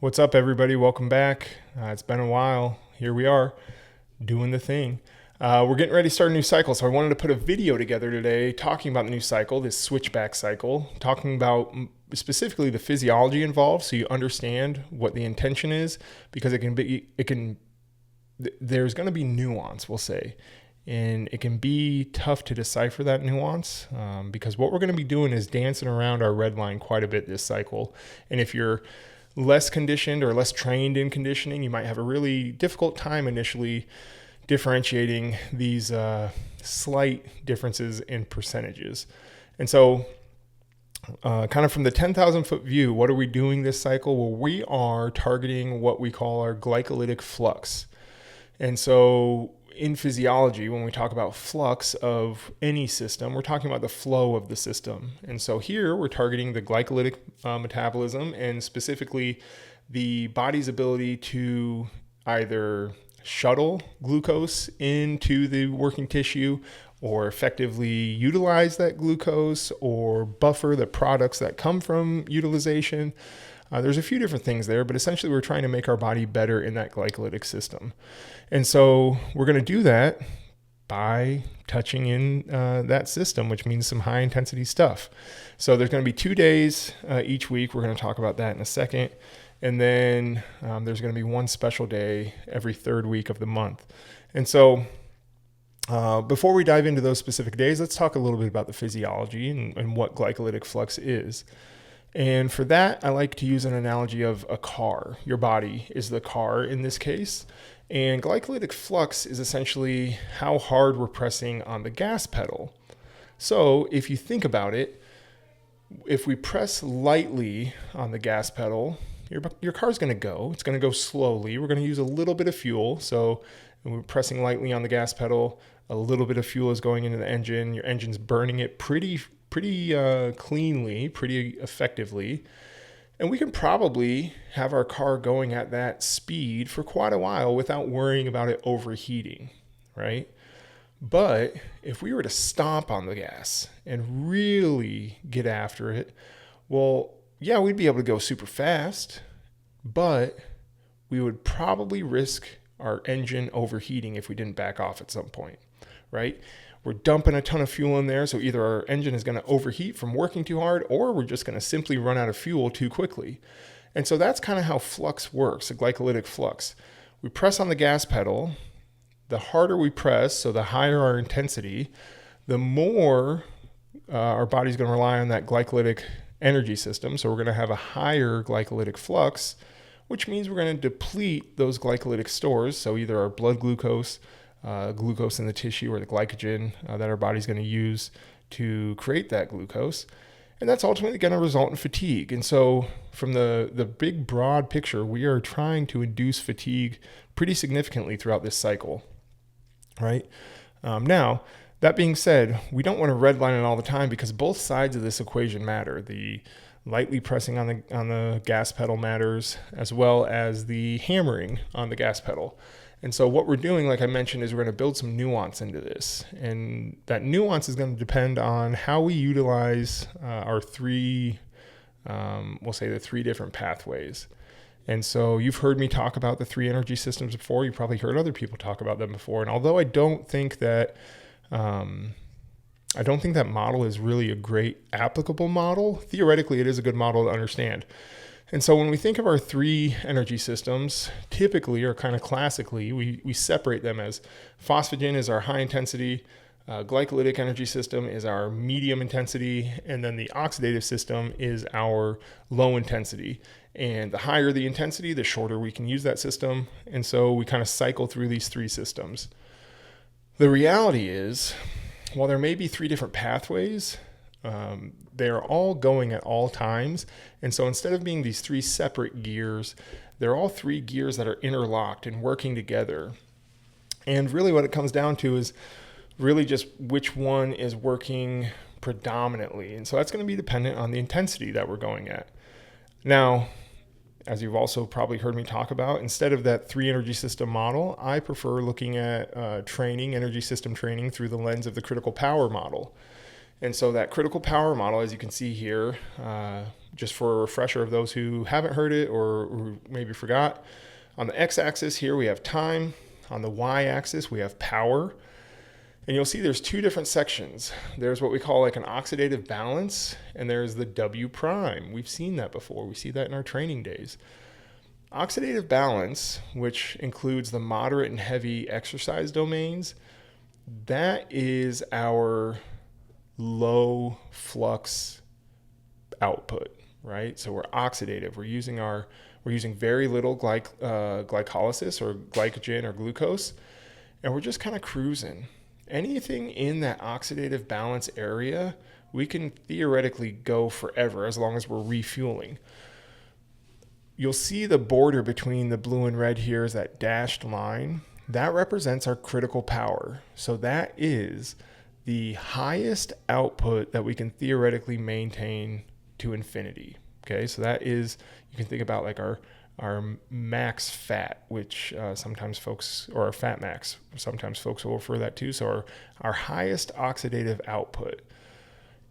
What's up, everybody? Welcome back. It's been a while. Here we are doing the thing. We're getting ready to start a new cycle, so I wanted to put a video together today talking about the new cycle, this switchback cycle, talking about specifically the physiology involved so you understand what the intention is, because there's going to be nuance, we'll say. And it can be tough to decipher that nuance because what we're going to be doing is dancing around our red line quite a bit this cycle. And if you're less conditioned or less trained in conditioning, you might have a really difficult time initially differentiating these slight differences in percentages. And so kind of from the 10,000 foot view, what are we doing this cycle? Well, we are targeting what we call our glycolytic flux. And so in physiology, when we talk about flux of any system, we're talking about the flow of the system. And so here we're targeting the glycolytic metabolism, and specifically the body's ability to either shuttle glucose into the working tissue or effectively utilize that glucose or buffer the products that come from utilization. There's a few different things there, but essentially we're trying to make our body better in that glycolytic system. And so we're going to do that by touching in that system, which means some high intensity stuff. So there's going to be 2 days each week. We're going to talk about that in a second. And then there's going to be one special day every third week of the month. And so before we dive into those specific days, let's talk a little bit about the physiology and what glycolytic flux is. And for that, I like to use an analogy of a car. Your body is the car in this case. And glycolytic flux is essentially how hard we're pressing on the gas pedal. So if you think about it, if we press lightly on the gas pedal, your car's going to go. It's going to go slowly. We're going to use a little bit of fuel. So we're pressing lightly on the gas pedal. A little bit of fuel is going into the engine. Your engine's burning it pretty cleanly, pretty effectively. And we can probably have our car going at that speed for quite a while without worrying about it overheating, right? But if we were to stomp on the gas and really get after it, well, yeah, we'd be able to go super fast, but we would probably risk our engine overheating if we didn't back off at some point, right? We're dumping a ton of fuel in there, so either our engine is going to overheat from working too hard, or we're just going to simply run out of fuel too quickly. And so that's kind of how flux works, a glycolytic flux. We press on the gas pedal. The harder we press, so the higher our intensity, the more our body's going to rely on that glycolytic energy system. So we're going to have a higher glycolytic flux, which means we're going to deplete those glycolytic stores, so either our blood glucose, glucose in the tissue, or the glycogen that our body's going to use to create that glucose. And that's ultimately going to result in fatigue. And so from the big broad picture, we are trying to induce fatigue pretty significantly throughout this cycle, right? Now, that being said, we don't want to redline it all the time because both sides of this equation matter. The lightly pressing on the gas pedal matters, as well as the hammering on the gas pedal. And so what we're doing, like I mentioned, is we're going to build some nuance into this. And that nuance is going to depend on how we utilize our we'll say the three different pathways. And so you've heard me talk about the three energy systems before. You've probably heard other people talk about them before. And although I don't think that model is really a great applicable model, theoretically it is a good model to understand. And so when we think of our three energy systems, typically or kind of classically, we separate them as phosphagen is our high intensity, glycolytic energy system is our medium intensity, and then the oxidative system is our low intensity. And the higher the intensity, the shorter we can use that system. And so we kind of cycle through these three systems. The reality is, while there may be three different pathways, they're all going at all times. And so instead of being these three separate gears, they're all three gears that are interlocked and working together. And really what it comes down to is really just which one is working predominantly. And so that's going to be dependent on the intensity that we're going at. Now, as you've also probably heard me talk about, instead of that three energy system model, I prefer looking at energy system training through the lens of the critical power model. And so that critical power model, as you can see here, just for a refresher of those who haven't heard it or maybe forgot, on the x-axis here we have time. On the y-axis we have power. And you'll see there's two different sections. There's what we call like an oxidative balance, and there's the W prime. We've seen that before. We see that in our training days. Oxidative balance, which includes the moderate and heavy exercise domains, that is our low flux output, right? So we're oxidative. We're using very little glycolysis or glycogen or glucose, and we're just kind of cruising. Anything in that oxidative balance area, we can theoretically go forever as long as we're refueling. You'll see the border between the blue and red here is that dashed line. That represents our critical power. So that is the highest output that we can theoretically maintain to infinity. Okay, so that is, you can think about like our max fat, which sometimes folks, or our fat max, sometimes folks will refer that to. So our highest oxidative output.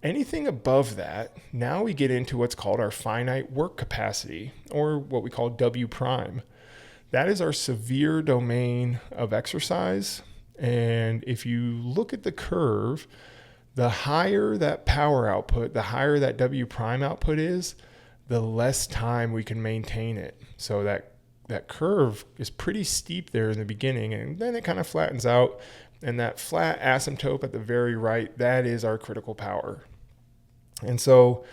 Anything above that, now we get into what's called our finite work capacity, or what we call W prime. That is our severe domain of exercise. And if you look at the curve, the higher that power output, the higher that W prime output is, the less time we can maintain it. So that curve is pretty steep there in the beginning, and then it kind of flattens out. And that flat asymptote at the very right, that is our critical power. And so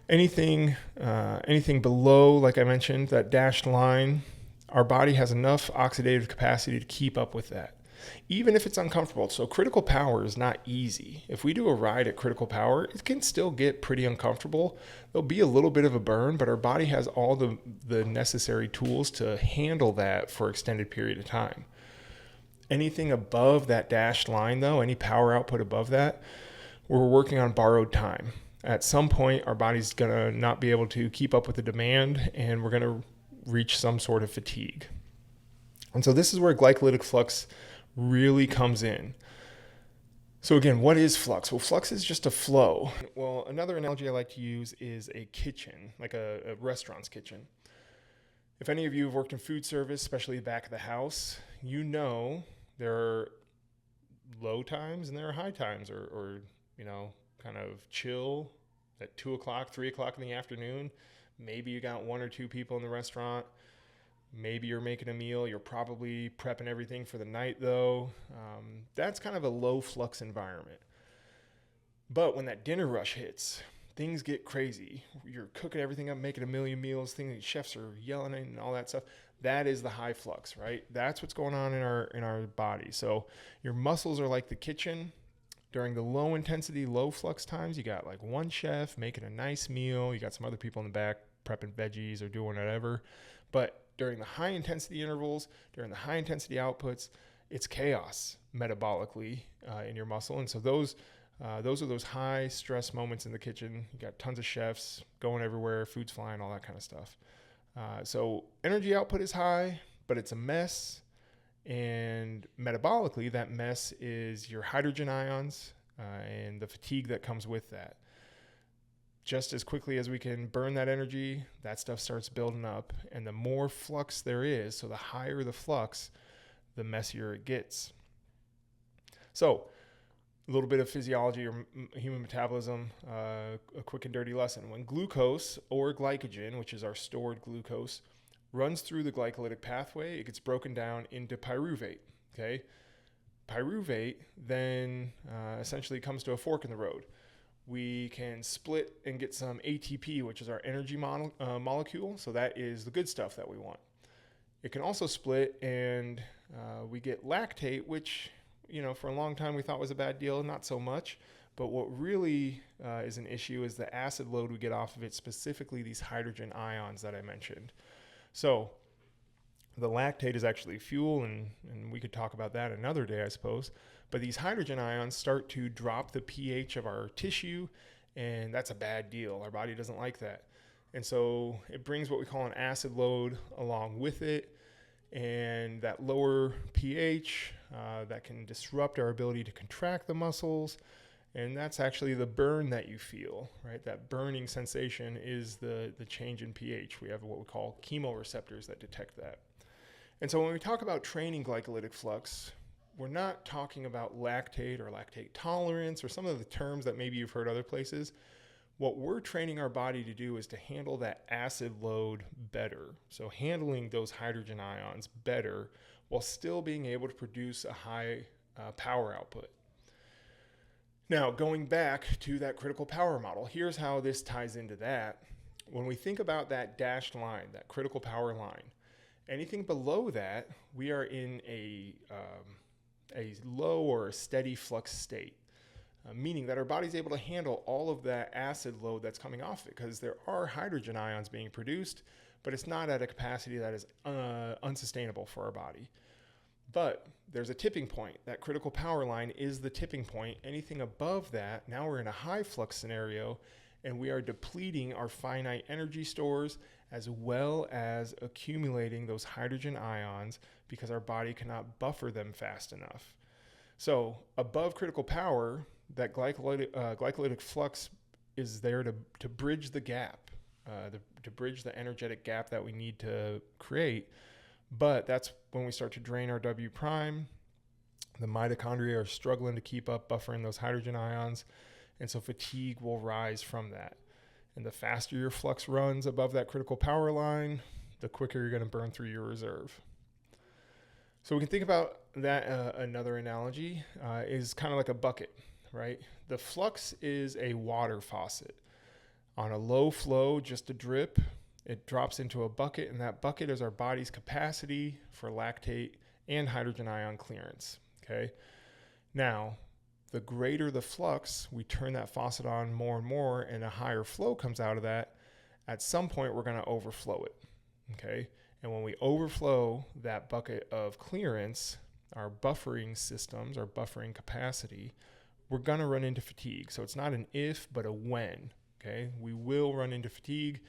anything below, like I mentioned, that dashed line, our body has enough oxidative capacity to keep up with that, even if it's uncomfortable. So critical power is not easy. If we do a ride at critical power, it can still get pretty uncomfortable. There'll be a little bit of a burn, but our body has all the necessary tools to handle that for an extended period of time. Anything above that dashed line, though, any power output above that, we're working on borrowed time. At some point, our body's going to not be able to keep up with the demand, and we're going to reach some sort of fatigue. And so this is where glycolytic flux really comes in. So again, what is flux? Well, flux is just a flow. Well, another analogy I like to use is a kitchen, like a restaurant's kitchen. If any of you have worked in food service, especially the back of the house, you know there are low times and there are high times, or kind of chill at 2 o'clock, 3 o'clock in the afternoon. Maybe you got one or two people in the restaurant. Maybe you're making a meal. You're probably prepping everything for the night, though. That's kind of a low flux environment. But when that dinner rush hits, things get crazy. You're cooking everything up, making a million meals, things chefs are yelling and all that stuff. That is the high flux, right? That's what's going on in our body. So your muscles are like the kitchen. During the low intensity, low flux times, you got like one chef making a nice meal. You got some other people in the back prepping veggies or doing whatever. But during the high intensity intervals, during the high intensity outputs, it's chaos metabolically in your muscle. And so those are those high stress moments in the kitchen. You got tons of chefs going everywhere, food's flying, all that kind of stuff. So energy output is high, but it's a mess. And metabolically, that mess is your hydrogen ions and the fatigue that comes with that. Just as quickly as we can burn that energy, that stuff starts building up. And the more flux there is, so the higher the flux, the messier it gets. So a little bit of physiology or human metabolism, a quick and dirty lesson. When glucose or glycogen, which is our stored glucose, runs through the glycolytic pathway, it gets broken down into pyruvate. Okay, pyruvate then essentially comes to a fork in the road. We can split and get some ATP, which is our energy molecule. So that is the good stuff that we want. It can also split and we get lactate, which, for a long time we thought was a bad deal. Not so much. But what really is an issue is the acid load we get off of it, specifically these hydrogen ions that I mentioned. So the lactate is actually fuel, and we could talk about that another day, I suppose. But these hydrogen ions start to drop the pH of our tissue, and that's a bad deal. Our body doesn't like that. And so it brings what we call an acid load along with it, and that lower pH that can disrupt our ability to contract the muscles, And that's actually the burn that you feel, right? That burning sensation is the change in pH. We have what we call chemoreceptors that detect that. And so when we talk about training glycolytic flux, we're not talking about lactate or lactate tolerance or some of the terms that maybe you've heard other places. What we're training our body to do is to handle that acid load better. So handling those hydrogen ions better while still being able to produce a high power output. Now, going back to that critical power model, here's how this ties into that. When we think about that dashed line, that critical power line, anything below that, we are in a low or a steady flux state. Meaning that our body's able to handle all of that acid load that's coming off it, because there are hydrogen ions being produced, but it's not at a capacity that is unsustainable for our body. But there's a tipping point. That critical power line is the tipping point. Anything above that, now we're in a high flux scenario, and we are depleting our finite energy stores as well as accumulating those hydrogen ions because our body cannot buffer them fast enough. So above critical power, that glycolytic flux is there to bridge the gap, to bridge the energetic gap that we need to create. But that's when we start to drain our W prime. The mitochondria are struggling to keep up buffering those hydrogen ions. And so fatigue will rise from that. And the faster your flux runs above that critical power line, the quicker you're going to burn through your reserve. So we can think about that. Another analogy is kind of like a bucket, right? The flux is a water faucet. On a low flow, just a drip, it drops into a bucket, and that bucket is our body's capacity for lactate and hydrogen ion clearance, okay? Now, the greater the flux, we turn that faucet on more and more, and a higher flow comes out of that. At some point, we're going to overflow it, okay? And when we overflow that bucket of clearance, our buffering systems, our buffering capacity, we're going to run into fatigue. So it's not an if, but a when, okay? We will run into fatigue,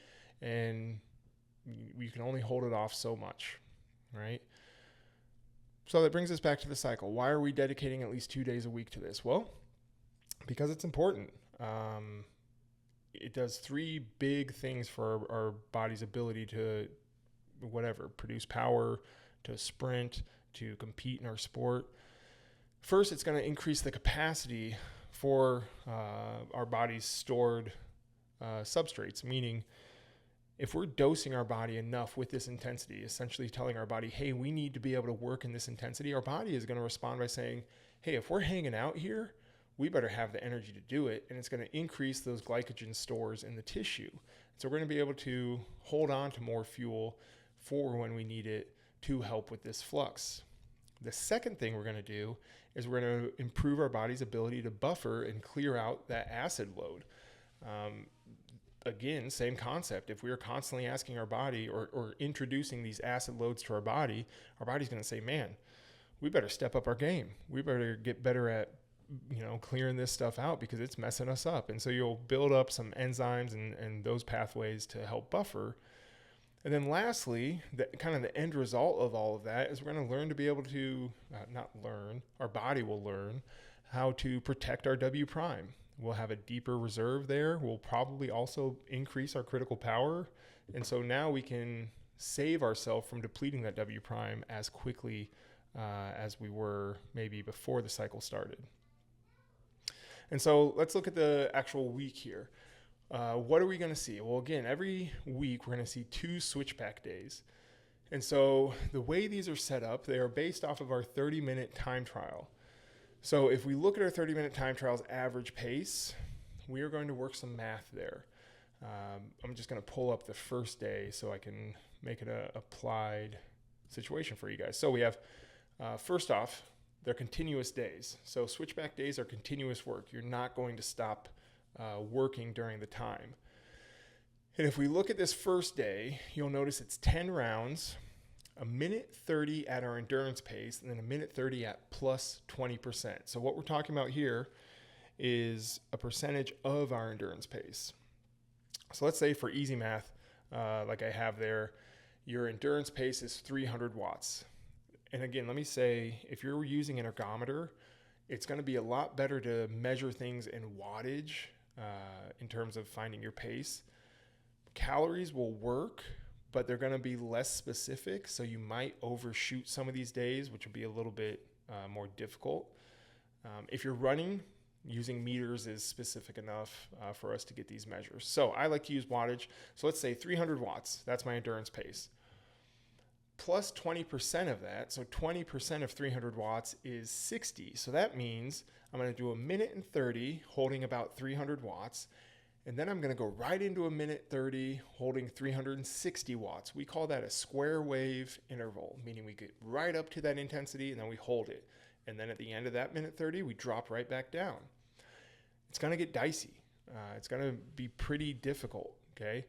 and you can only hold it off so much, right? So that brings us back to the cycle. Why are we dedicating at least 2 days a week to this? Well, because it's important. It does three big things for our body's ability to produce power, to sprint, to compete in our sport. First, it's going to increase the capacity for our body's stored substrates, meaning if we're dosing our body enough with this intensity, essentially telling our body, hey, we need to be able to work in this intensity, our body is going to respond by saying, hey, if we're hanging out here, we better have the energy to do it. And it's going to increase those glycogen stores in the tissue. So we're going to be able to hold on to more fuel for when we need it to help with this flux. The second thing we're going to do is we're going to improve our body's ability to buffer and clear out that acid load. Again, same concept. If we are constantly asking our body or introducing these acid loads to our body's going to say, man, we better step up our game. We better get better at clearing this stuff out because it's messing us up. And so you'll build up some enzymes and those pathways to help buffer. And then lastly, the end result of all of that is we're going to learn to be able to, our body will learn how to protect our W prime. We'll have a deeper reserve there. We'll probably also increase our critical power. And so now we can save ourselves from depleting that W prime as quickly as we were maybe before the cycle started. And so let's look at the actual week here. What are we going to see? Well, again, every week we're going to see 2 switchback days. And so the way these are set up, they are based off of our 30-minute time trial. So if we look at our 30-minute time trial's average pace, we are going to work some math there. I'm just going to pull up the first day so I can make it an applied situation for you guys. So we have, first off, they're continuous days. So switchback days are continuous work. You're not going to stop working during the time. And if we look at this first day, you'll notice it's 10 rounds, a minute 30 at our endurance pace, and then a minute 30 at plus 20%. So what we're talking about here is a percentage of our endurance pace. So let's say for easy math, like I have there, your endurance pace is 300 watts. And again, let me say, if you're using an ergometer, It's going to be a lot better to measure things in wattage in terms of finding your pace. Calories will work, but they're going to be less specific. So you might overshoot some of these days, which will be a little bit more difficult. If you're running, using meters is specific enough for us to get these measures. So I like to use wattage. So let's say 300 watts. That's my endurance pace. Plus 20% of that, so 20% of 300 watts is 60. So that means I'm going to do 1:30 holding about 300 watts. And then I'm going to go right into 1:30 holding 360 watts. We call that a square wave interval, meaning we get right up to that intensity and then we hold it. And then at the end of that 1:30, we drop right back down. It's going to get dicey. It's going to be pretty difficult, okay?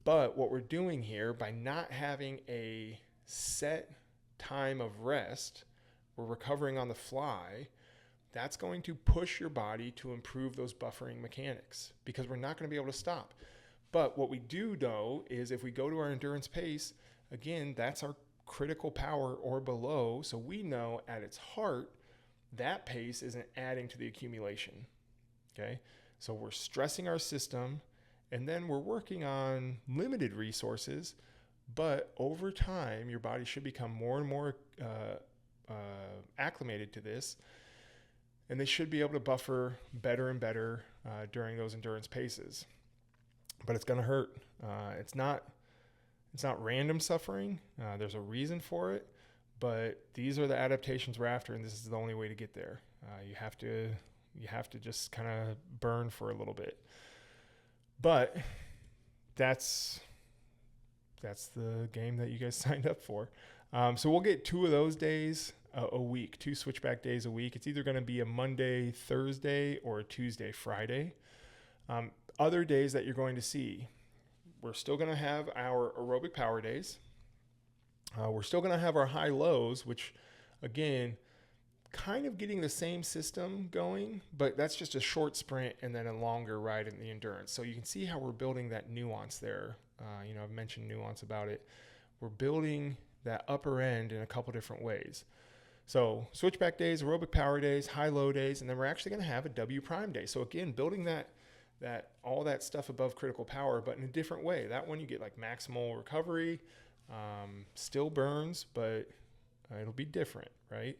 But what we're doing here, by not having a set time of rest, we're recovering on the fly, that's going to push your body to improve those buffering mechanics because we're not going to be able to stop. But what we do know is if we go to our endurance pace, again, that's our critical power or below. So we know at its heart, that pace isn't adding to the accumulation. Okay. So we're stressing our system and then we're working on limited resources, but over time, your body should become more and more acclimated to this. And they should be able to buffer better and better during those endurance paces. But it's going to hurt. It's not random suffering. There's a reason for it. But these are the adaptations we're after, and this is the only way to get there. You have to just kind of burn for a little bit. But that's the game that you guys signed up for. So we'll get 2 of those days a week, 2 switchback days a week. It's either going to be a Monday, Thursday, or a Tuesday, Friday. Other days that you're going to see, we're still going to have our aerobic power days. We're still going to have our high lows, which again, kind of getting the same system going, but that's just a short sprint and then a longer ride in the endurance. So you can see how we're building that nuance there. I've mentioned nuance about it. We're building that upper end in a couple different ways. So switchback days, aerobic power days, high-low days, and then we're actually going to have a W prime day. So again, building that all that stuff above critical power, but in a different way. That one you get like maximal recovery, still burns, but it'll be different, right?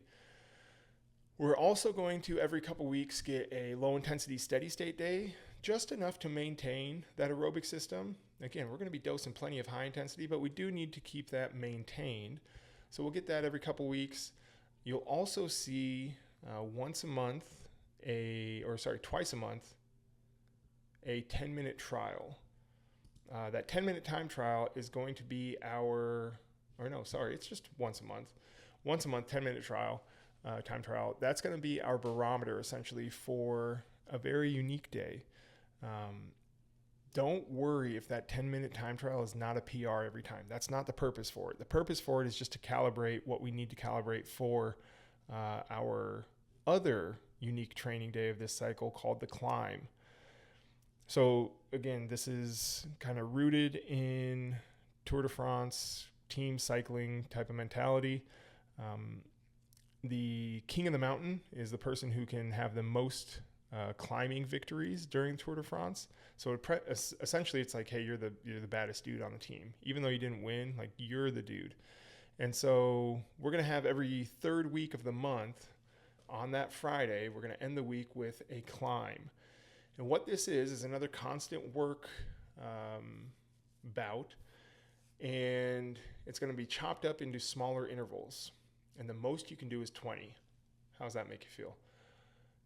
We're also going to every couple weeks get a low intensity steady state day, just enough to maintain that aerobic system. Again, we're going to be dosing plenty of high intensity, but we do need to keep that maintained. So we'll get that every couple weeks. You'll also see twice a month, a 10-minute trial. That 10-minute time trial is going to be it's just once a month. Once a month, 10-minute trial. Time trial. That's going to be our barometer essentially for a very unique day. Don't worry if that 10-minute time trial is not a PR every time. That's not the purpose for it. The purpose for it is just to calibrate what we need to calibrate for our other unique training day of this cycle called the climb. So again, this is kind of rooted in Tour de France, team cycling type of mentality. The king of the mountain is the person who can have the most climbing victories during Tour de France. So essentially it's like, hey, you're the baddest dude on the team. Even though you didn't win, like you're the dude. And so we're going to have every third week of the month on that Friday, we're going to end the week with a climb. And what this is another constant work bout. And it's going to be chopped up into smaller intervals. And the most you can do is 20. How does that make you feel?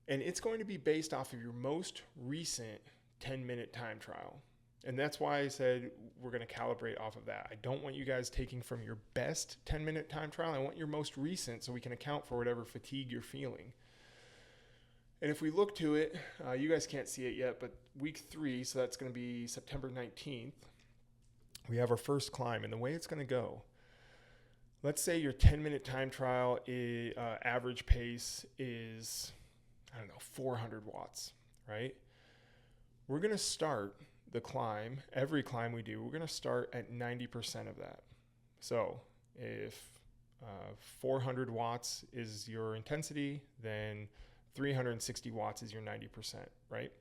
And it's going to be based off of your most recent 10-minute time trial. And that's why I said we're going to calibrate off of that. I don't want you guys taking from your best 10-minute time trial. I want your most recent so we can account for whatever fatigue you're feeling. And if we look to it, you guys can't see it yet, but week 3, so that's going to be September 19th, we have our first climb. And the way it's going to go, let's say your 10-minute time trial average pace is, 400 watts, right? We're going to start the climb, every climb we do, we're going to start at 90% of that. So if 400 watts is your intensity, then 360 watts is your 90%, right?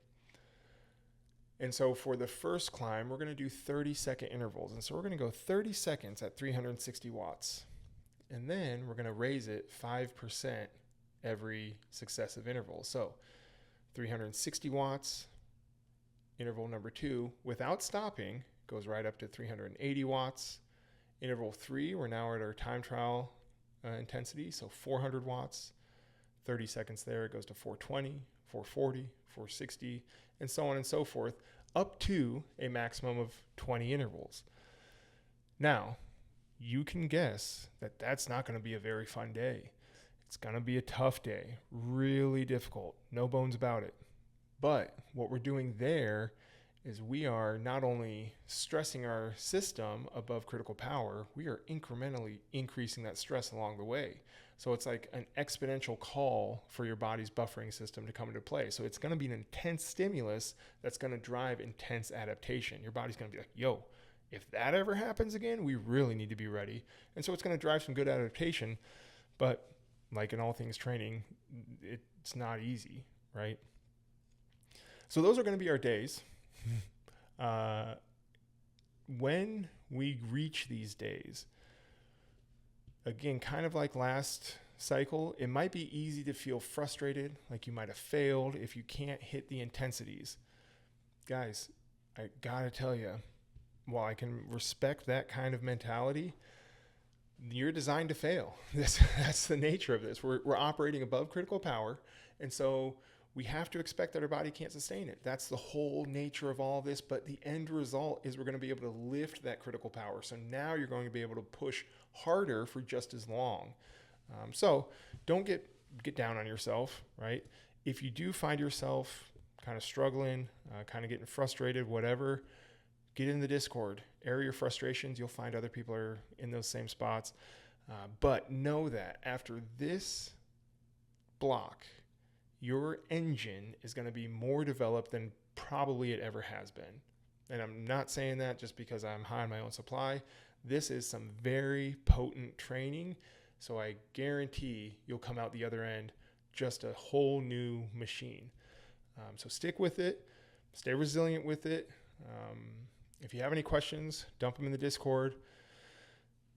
And so for the first climb, we're going to do 30-second intervals. And so we're going to go 30 seconds at 360 watts. And then we're going to raise it 5% every successive interval. So 360 watts, interval number 2, without stopping, goes right up to 380 watts. Interval 3, we're now at our time trial intensity, so 400 watts. 30 seconds there, it goes to 420, 440, 460, and so on and so forth, up to a maximum of 20 intervals. Now, you can guess that that's not going to be a very fun day. It's going to be a tough day, really difficult, no bones about it. But what we're doing there is we are not only stressing our system above critical power, we are incrementally increasing that stress along the way. So it's like an exponential call for your body's buffering system to come into play. So it's going to be an intense stimulus that's going to drive intense adaptation. Your body's going to be like, yo, if that ever happens again, we really need to be ready. And so it's going to drive some good adaptation. But like in all things training, it's not easy, right? So those are going to be our days. When we reach these days, again, kind of like last cycle, it might be easy to feel frustrated, like you might have failed if you can't hit the intensities. Guys, I gotta tell you, while I can respect that kind of mentality, you're designed to fail. That's the nature of this. We're operating above critical power, and so we have to expect that our body can't sustain it. That's the whole nature of all this, but the end result is we're going to be able to lift that critical power. So now you're going to be able to push harder for just as long. So don't get down on yourself, right? If you do find yourself kind of struggling, kind of getting frustrated, whatever, get in the Discord, air your frustrations. You'll find other people are in those same spots. But know that after this block, your engine is going to be more developed than probably it ever has been. And I'm not saying that just because I'm high on my own supply. This is some very potent training. So I guarantee you'll come out the other end just a whole new machine. So stick with it. Stay resilient with it. If you have any questions, dump them in the Discord.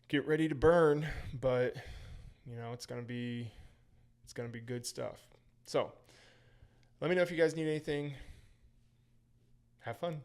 Get ready to burn, but it's going to be good stuff. So let me know if you guys need anything. Have fun.